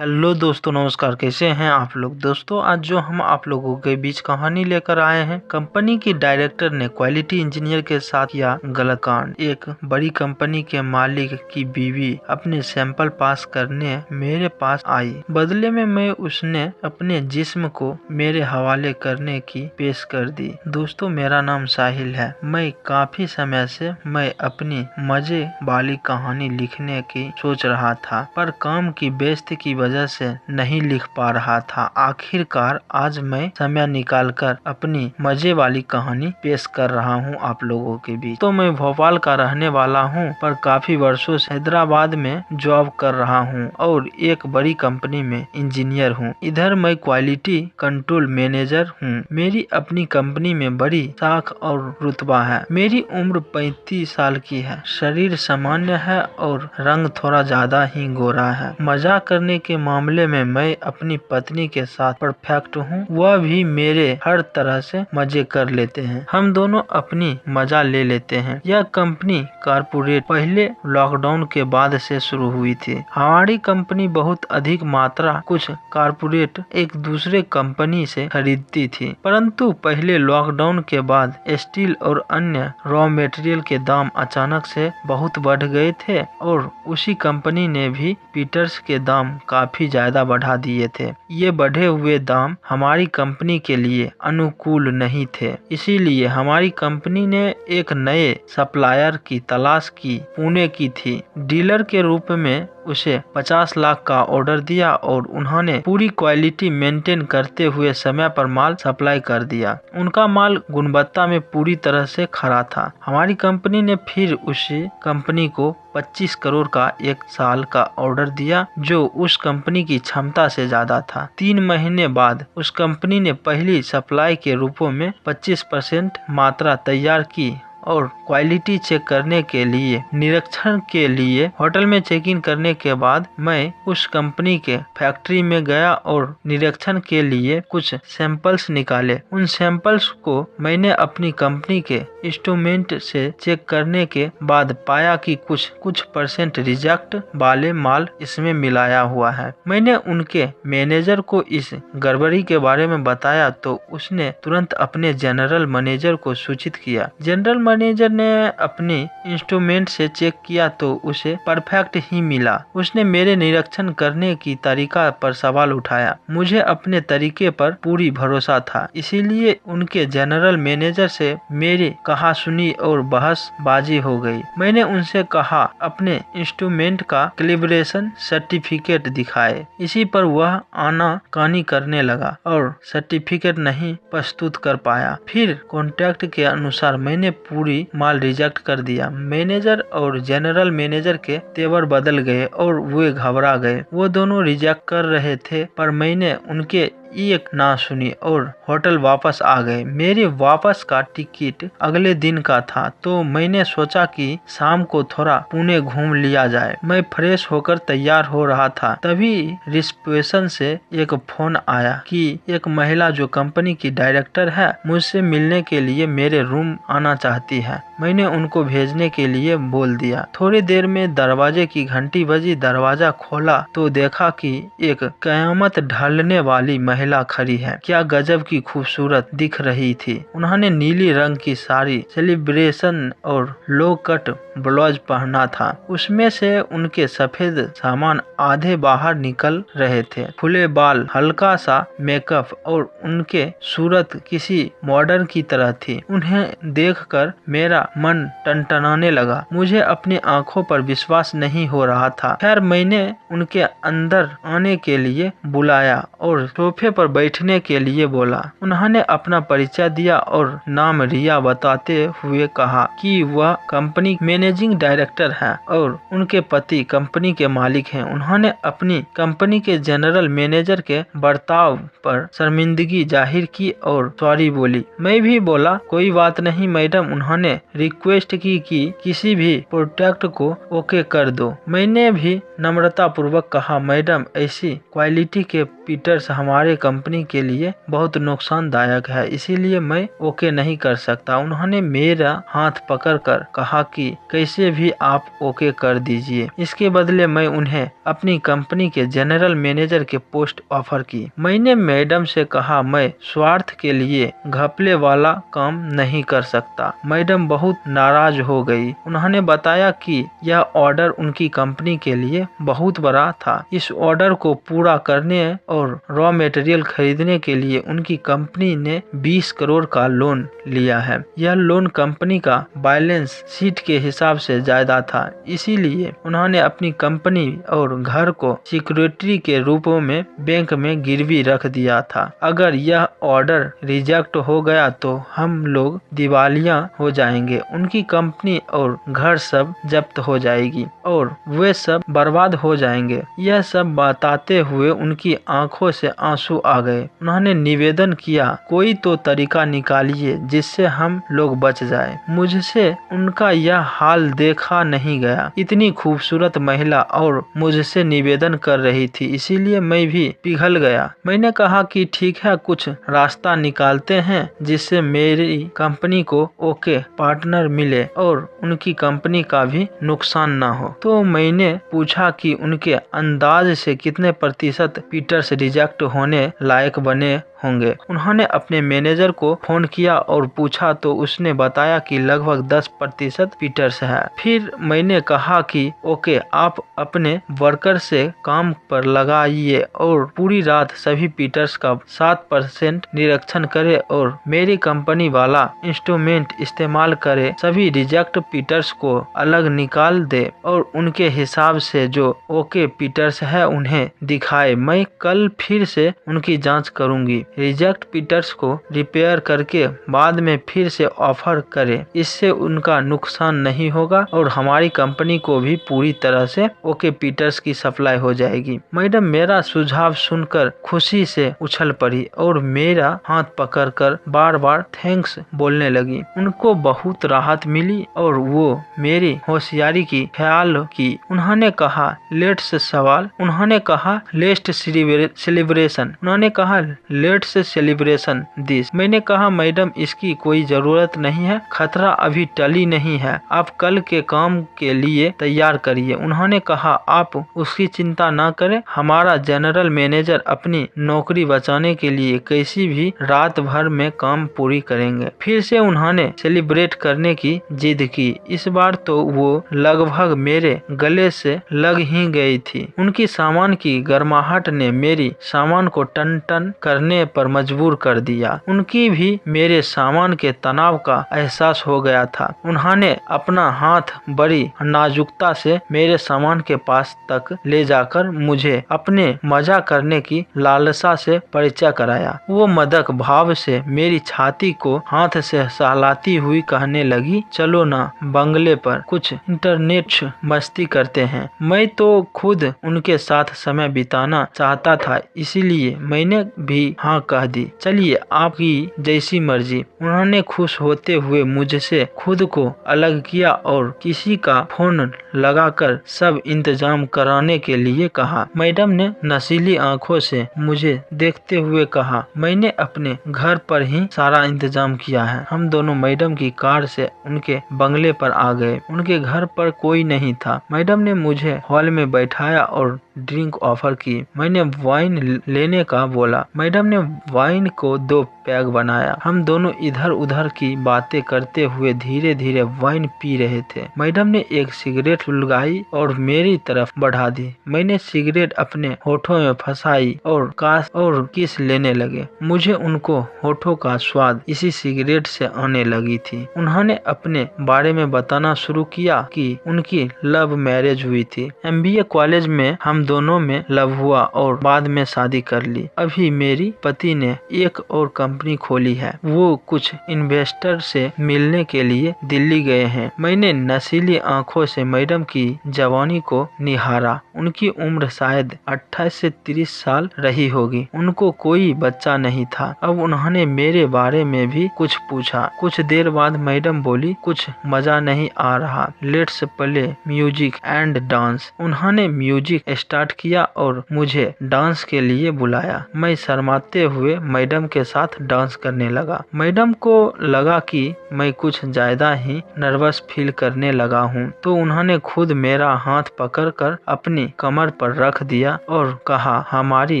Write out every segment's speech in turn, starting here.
Hello दोस्तों, नमस्कार। कैसे हैं आप लोग। दोस्तों, आज जो हम आप लोगों के बीच कहानी लेकर आए हैं, कंपनी की डायरेक्टर ने क्वालिटी इंजीनियर के साथ किया गलत कांड। एक बड़ी कंपनी के मालिक की बीवी अपने सैंपल पास करने मेरे पास आई। बदले में मैं उसने अपने जिस्म को मेरे हवाले करने की पेश कर दी। दोस्तों, मेरा नाम साहिल है। मैं काफी समय से मैं अपनी मजे वाली कहानी लिखने की सोच रहा था, पर काम की व्यस्त की वजह से नहीं लिख पा रहा था। आखिरकार आज मैं समय निकालकर अपनी मजे वाली कहानी पेश कर रहा हूँ आप लोगों के बीच। तो मैं भोपाल का रहने वाला हूँ, पर काफी वर्षों से हैदराबाद में जॉब कर रहा हूँ और एक बड़ी कंपनी में इंजीनियर हूँ। इधर मैं क्वालिटी कंट्रोल मैनेजर हूँ। मेरी अपनी कंपनी में बड़ी साख और रुतबा है। मेरी उम्र 35 साल की है। शरीर सामान्य है और रंग थोड़ा ज्यादा ही गोरा है। मजाक करने के मामले में मैं अपनी पत्नी के साथ परफेक्ट हूँ। वह भी मेरे हर तरह से मजे कर लेते हैं। हम दोनों अपनी मजा ले लेते हैं। यह कंपनी कारपोरेट पहले लॉकडाउन के बाद से शुरू हुई थी। हमारी कंपनी बहुत अधिक मात्रा कुछ कारपोरेट एक दूसरे कंपनी से खरीदती थी, परंतु पहले लॉकडाउन के बाद स्टील और अन्य रॉ मटेरियल के दाम अचानक से बहुत बढ़ गए थे और उसी कंपनी ने भी पीटर्स के दाम काफी ज्यादा बढ़ा दिए थे। ये बढ़े हुए दाम हमारी कंपनी के लिए अनुकूल नहीं थे, इसीलिए हमारी कंपनी ने एक नए सप्लायर की तलाश की पुणे की थी। डीलर के रूप में उसे 50 लाख का ऑर्डर दिया और उन्होंने पूरी क्वालिटी मेंटेन करते हुए समय पर माल सप्लाई कर दिया। उनका माल गुणवत्ता में पूरी तरह से खरा था। हमारी कंपनी ने फिर उसी कंपनी को 25 करोड़ का एक साल का ऑर्डर दिया, जो उस कंपनी की क्षमता से ज्यादा था। 3 महीने बाद उस कंपनी ने पहली सप्लाई के रूपों में 25% मात्रा तैयार की और क्वालिटी चेक करने के लिए निरीक्षण के लिए होटल में चेक इन करने के बाद मैं उस कंपनी के फैक्ट्री में गया और निरीक्षण के लिए कुछ सैंपल्स निकाले। उन सैंपल्स को मैंने अपनी कंपनी के इंस्ट्रूमेंट से चेक करने के बाद पाया कि कुछ परसेंट रिजेक्ट वाले माल इसमें मिलाया हुआ है। मैंने उनके मैनेजर को इस गड़बड़ी के बारे में बताया तो उसने तुरंत अपने जनरल मैनेजर को सूचित किया। जनरल मैनेजर ने अपने इंस्ट्रूमेंट से चेक किया तो उसे परफेक्ट ही मिला। उसने मेरे निरीक्षण करने की तरीका पर सवाल उठाया। मुझे अपने तरीके पर पूरी भरोसा था, इसीलिए उनके जनरल मैनेजर से मेरी कहा सुनी और बहसबाजी हो गई। मैंने उनसे कहा अपने इंस्ट्रूमेंट का कैलिब्रेशन सर्टिफिकेट दिखाए। इसी पर वह आनाकानी करने लगा और सर्टिफिकेट नहीं प्रस्तुत कर पाया। फिर कॉन्ट्रैक्ट के अनुसार मैंने पूरी माल रिजेक्ट कर दिया। मैनेजर और जनरल मैनेजर के तेवर बदल गए और वे घबरा गए। वो दोनों रिजेक्ट कर रहे थे, पर मैंने उनके एक ना सुनी और होटल वापस आ गए। मेरे वापस का टिकट अगले दिन का था, तो मैंने सोचा कि शाम को थोड़ा पुणे घूम लिया जाए। मैं फ्रेश होकर तैयार हो रहा था, तभी रिसेप्शन से एक फोन आया कि एक महिला जो कंपनी की डायरेक्टर है मुझसे मिलने के लिए मेरे रूम आना चाहती है। मैंने उनको भेजने के लिए बोल दिया। थोड़ी देर में दरवाजे की घंटी बजी। दरवाजा खोला तो देखा कि एक कयामत ढलने वाली महिला खड़ी है। क्या गजब की खूबसूरत दिख रही थी। उन्होंने नीली रंग की साड़ी, सेलिब्रेशन और लो कट ब्लाउज पहना था। उसमें से उनके सफेद सामान आधे बाहर निकल रहे थे। खुले बाल, हल्का सा मेकअप और उनके सूरत किसी मॉडर्न की तरह थी। उन्हें देखकर मेरा मन टनटनाने लगा। मुझे अपनी आंखों पर विश्वास नहीं हो रहा था। खैर, मैंने उनके अंदर आने के लिए बुलाया और सोफे पर बैठने के लिए बोला। उन्होंने अपना परिचय दिया और नाम रिया बताते हुए कहा कि वह कंपनी मैनेजिंग डायरेक्टर है और उनके पति कंपनी के मालिक हैं। उन्होंने अपनी कंपनी के जनरल मैनेजर के बर्ताव पर शर्मिंदगी जाहिर की और सॉरी बोली। मैं भी बोला कोई बात नहीं मैडम। उन्होंने रिक्वेस्ट की कि किसी भी प्रोडक्ट को ओके कर दो। मैंने भी नम्रता पूर्वक कहा मैडम, ऐसी क्वालिटी के पीटर्स हमारे कंपनी के लिए बहुत नुकसानदायक है, इसीलिए मैं ओके नहीं कर सकता। उन्होंने मेरा हाथ पकड़कर कहा कि कैसे भी आप ओके कर दीजिए। इसके बदले मैं उन्हें अपनी कंपनी के जनरल मैनेजर के पोस्ट ऑफर की। मैंने मैडम से कहा मैं स्वार्थ के लिए घपले वाला काम नहीं कर सकता। मैडम बहुत नाराज हो गई। उन्होंने बताया कि यह ऑर्डर उनकी कंपनी के लिए बहुत बड़ा था। इस ऑर्डर को पूरा करने और रॉ मटेरियल खरीदने के लिए उनकी कंपनी ने 20 करोड़ का लोन लिया है। यह लोन कंपनी का बैलेंस शीट के हिसाब से ज्यादा था, इसीलिए उन्होंने अपनी कंपनी और घर को सिक्योरिटी के रूप में बैंक में गिरवी रख दिया था। अगर यह ऑर्डर रिजेक्ट हो गया तो हम लोग दिवालिया हो जाएंगे, उनकी कंपनी और घर सब जब्त हो जाएगी और वे सब बर्बाद हो जाएंगे। यह सब बताते हुए उनकी आंखों से आंसू आ गए। उन्होंने निवेदन किया, कोई तो तरीका निकालिए जिससे हम लोग बच जाए। मुझसे उनका यह हाल देखा नहीं गया। इतनी खूबसूरत महिला और मुझसे निवेदन कर रही थी, इसीलिए मैं भी पिघल गया। मैंने कहा कि ठीक है, कुछ रास्ता निकालते हैं जिससे मेरी कंपनी को ओके पार्टनर मिले और उनकी कंपनी का भी नुकसान ना हो। तो मैंने पूछा कि उनके अंदाज से कितने प्रतिशत पीटर्स रिजेक्ट होने लायक बने होंगे। उन्होंने अपने मैनेजर को फोन किया और पूछा तो उसने बताया कि लगभग 10% पीटर्स है। फिर मैंने कहा कि ओके, आप अपने वर्कर से काम पर लगाइए और पूरी रात सभी पीटर्स का 7% निरीक्षण करे और मेरी कंपनी वाला इंस्ट्रूमेंट इस्तेमाल करे, सभी रिजेक्ट पीटर्स को अलग निकाल दे और उनके हिसाब से जो ओके पीटर्स है उन्हें दिखाए। मैं कल फिर से उनकी जांच करूंगी। रिजेक्ट पीटर्स को रिपेयर करके बाद में फिर से ऑफर करे, इससे उनका नुकसान नहीं होगा और हमारी कंपनी को भी पूरी तरह से ओके पीटर्स की सप्लाई हो जाएगी। मैडम मेरा सुझाव सुनकर खुशी से उछल पड़ी और मेरा हाथ पकड़कर बार बार थैंक्स बोलने लगी। उनको बहुत राहत मिली और वो मेरी होशियारी की ख्याल की। उन्होंने कहा लेट्स सेलिब्रेशन। उन्होंने कहा लेट्स सेलिब्रेशन दिस। मैंने कहा मैडम इसकी कोई जरूरत नहीं है, खतरा अभी टली नहीं है, आप कल के काम के लिए तैयार करिए। उन्होंने कहा आप उसकी चिंता न करें, हमारा जनरल मैनेजर अपनी नौकरी बचाने के लिए कैसी भी रात भर में काम पूरी करेंगे। फिर से उन्होंने सेलिब्रेट करने की जिद की। इस बार तो वो लगभग मेरे गले से लग ही गई थी। उनकी सामान की गर्माहट ने मेरी सामान को टन टन करने पर मजबूर कर दिया। उनकी भी मेरे सामान के तनाव का एहसास हो गया था। उन्होंने अपना हाथ बड़ी नाजुकता से मेरे सामान के पास तक ले जाकर मुझे अपने मजा करने की लालसा से परिचय कराया। वो मदक भाव से मेरी छाती को हाथ से सहलाती हुई कहने लगी, चलो ना बंगले पर कुछ इंटरनेट मस्ती करते हैं। मैं तो खुद उनके साथ समय बिताना चाहता था, इसीलिए मैंने भी हाँ कह दी। चलिए आपकी जैसी मर्जी। उन्होंने खुश होते हुए मुझसे खुद को अलग किया और किसी का फोन लगाकर सब इंतजाम कराने के लिए कहा। मैडम ने नशीली आंखों से मुझे देखते हुए कहा, मैंने अपने घर पर ही सारा इंतजाम किया है। हम दोनों मैडम की कार से उनके बंगले पर आ गए। उनके घर पर कोई नहीं था। मैडम ने मुझे हॉल में बैठाया और ड्रिंक ऑफर की। मैंने वाइन लेने का बोला। मैडम ने वाइन को 2 पैग बनाया। हम दोनों इधर उधर की बातें करते हुए धीरे धीरे वाइन पी रहे थे। मैडम ने एक सिगरेट लगाई और मेरी तरफ बढ़ा दी। मैंने सिगरेट अपने होठों में फंसाई और किस लेने लगे। मुझे उनको होठों का स्वाद इसी सिगरेट से आने लगी थी। उन्होंने अपने बारे में बताना शुरू किया कि उनकी लव मैरिज हुई थी। MBA कॉलेज में हम दोनों में लव हुआ और बाद में शादी कर ली। अभी मेरी पति ने एक और कंपनी खोली है। वो कुछ इन्वेस्टर से मिलने के लिए दिल्ली गए हैं। मैंने नशीली आंखों से मैडम की जवानी को निहारा। उनकी उम्र शायद 28 से 30 साल रही होगी। उनको कोई बच्चा नहीं था। अब उन्होंने मेरे बारे में भी कुछ पूछा। कुछ देर बाद मैडम बोली, कुछ मजा नहीं आ रहा, let's play music and dance. उन्होंने म्यूजिक स्टार्ट स्टार्ट किया और मुझे डांस के लिए बुलाया। मैं शर्माते हुए मैडम के साथ डांस करने लगा। मैडम को लगा कि मैं कुछ ज्यादा ही नर्वस फील करने लगा हूँ, तो उन्होंने खुद मेरा हाथ पकड़कर अपनी कमर पर रख दिया और कहा, हमारी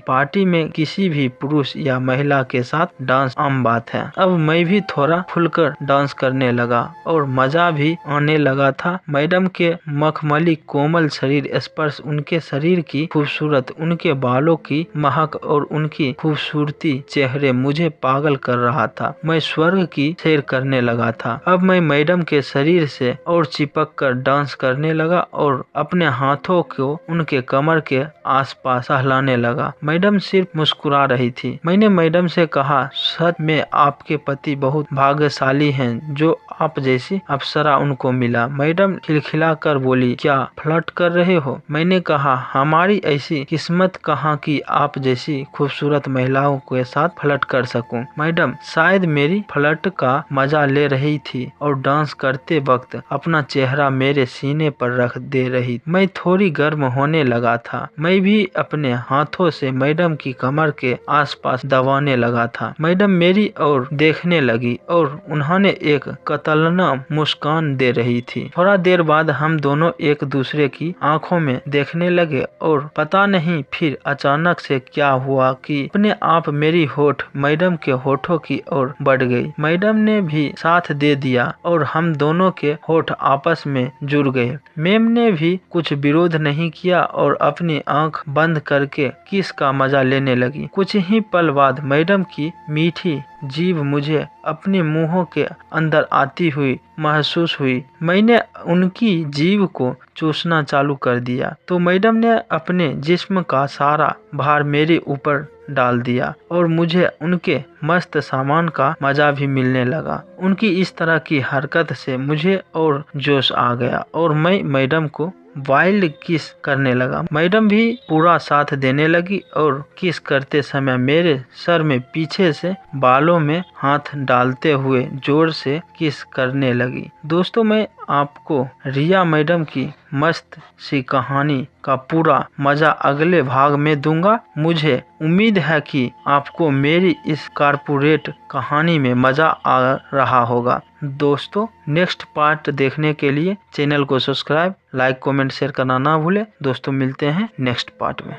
पार्टी में किसी भी पुरुष या महिला के साथ डांस आम बात है। अब मैं भी थोड़ा खुलकर डांस करने लगा और मजा भी आने लगा था। मैडम के मखमली कोमल शरीर स्पर्श, उनके शरीर की खूबसूरत, उनके बालों की महक और उनकी खूबसूरती चेहरे मुझे पागल कर रहा था। मैं स्वर्ग की सैर करने लगा था। अब मैं मैडम के शरीर से और चिपक कर डांस करने लगा और अपने हाथों को उनके कमर के आसपास सहलाने लगा। मैडम सिर्फ मुस्कुरा रही थी। मैंने मैडम से कहा, सच में आपके पति बहुत भाग्यशाली हैं जो आप जैसी अप्सरा उनको मिला। मैडम खिलखिला कर बोली, क्या फ्लर्ट कर रहे हो? मैंने कहा, हमारी ऐसी किस्मत कहाँ कि आप जैसी खूबसूरत महिलाओं के साथ फ्लर्ट कर सकूं। मैडम शायद मेरी फ्लर्ट का मजा ले रही थी और डांस करते वक्त अपना चेहरा मेरे सीने पर रख दे रही। मैं थोड़ी गर्म होने लगा था। मैं भी अपने हाथों से मैडम की कमर के आसपास दबाने लगा था। मैडम मेरी ओर देखने लगी और उन्होंने एक कतलना मुस्कान दे रही थी। थोड़ा देर बाद हम दोनों एक दूसरे की आंखों में देखने लगे और पता नहीं फिर अचानक से क्या हुआ कि अपने आप मेरी होठ मैडम के होठों की ओर बढ़ गई। मैडम ने भी साथ दे दिया और हम दोनों के होठ आपस में जुड़ गए। मैम ने भी कुछ विरोध नहीं किया और अपनी आंख बंद करके किस का मजा लेने लगी। कुछ ही पल बाद मैडम की मीठी जीभ मुझे अपने मुंह के अंदर आती हुई महसूस हुई। मैंने उनकी जीभ को चूसना चालू कर दिया तो मैडम ने अपने जिस्म का सारा भार मेरे ऊपर डाल दिया और मुझे उनके मस्त सामान का मजा भी मिलने लगा। उनकी इस तरह की हरकत से मुझे और जोश आ गया और मैं मैडम को वाइल्ड किस करने लगा। मैडम भी पूरा साथ देने लगी और किस करते समय मेरे सर में पीछे से बालों में हाथ डालते हुए जोर से किस करने लगी। दोस्तों, मैं आपको रिया मैडम की मस्त सी कहानी का पूरा मजा अगले भाग में दूंगा। मुझे उम्मीद है कि आपको मेरी इस कॉर्पोरेट कहानी में मजा आ रहा होगा। दोस्तों, नेक्स्ट पार्ट देखने के लिए चैनल को सब्सक्राइब, लाइक, कमेंट, शेयर करना ना भूले। दोस्तों, मिलते हैं नेक्स्ट पार्ट में।